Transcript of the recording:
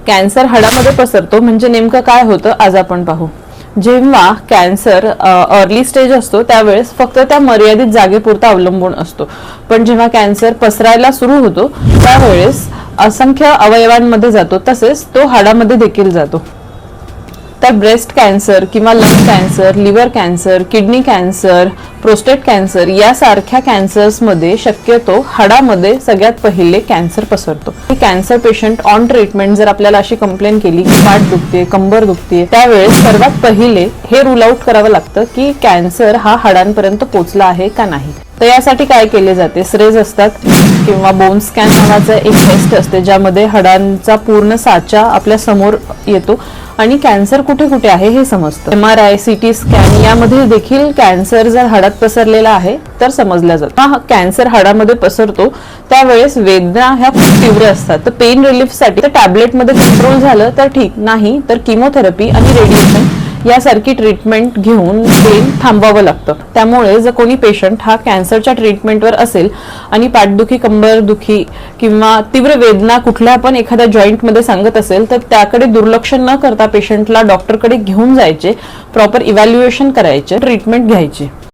Cancer हाडामध्ये पसरतो म्हणजे नेमकं काय होतं आज आपण पाहू। जेव्हा कॅन्सर अर्ली स्टेज असतो त्यावेळेस फक्त त्या मर्यादित जागेपुरता अवलंबून असतो, पण जेव्हा कॅन्सर पसरायला सुरू होतो त्यावेळेस असंख्य अवयवांमध्ये जातो, तसेच तो हाडामध्ये देखील जातो। तर ब्रेस्ट कॅन्सर किंवा lung cancer, liver cancer, kidney cancer, prostate cancer यासारख्या कॅन्सर्समध्ये शक्यतो हाडामध्ये सगळ्यात पहिले कॅन्सर पसरतो। कॅन्सर पेशंट ऑन ट्रीटमेंट जर आपल्याला अशी कंप्लेंट केली की पाठ दुखते, कंबर दुखते, त्यावेळेस सर्वात पहिले हे रूल आउट करावं लागतं की कॅन्सर हा हाडांपर्यंत पोहोचला आहे का नाही। तर यासाठी काय केले जाते, स्रेज असतात किंवा बोन स्कॅन नावाचं एक टेस्ट असते ज्यामध्ये हाडांचा पूर्ण साचा आपल्या समोर येतो आणि कॅन्सर कुठे कुठे आहे हे समजतं। MRI, CT स्कॅन यामध्ये देखील कॅन्सर जर हाडात पसरलेला आहे तर समजलं जातं। हा कॅन्सर हाडामध्ये पसरतो त्यावेळेस वेदना ह्या खूप तीव्र असतात, तर पेन रिलीफ साठी टॅबलेट मध्ये कंट्रोल झालं तर ठीक, नाही तर किमोथेरपी आणि रेडिएशन यासारखी ट्रीटमेंट घेऊन पेन थांबवावं लागतं। त्यामुळे जर कोणी पेशंट हा कॅन्सरच्या ट्रीटमेंटवर असेल आणि पाठदुखी, कंबरदुखी किंवा तीव्र वेदना कुठल्या पण एखाद्या जॉईंटमध्ये सांगत असेल तर त्याकडे दुर्लक्ष न करता पेशंटला डॉक्टरकडे घेऊन जायचे, प्रॉपर इव्हॅल्युएशन करायचे, ट्रीटमेंट घ्यायची।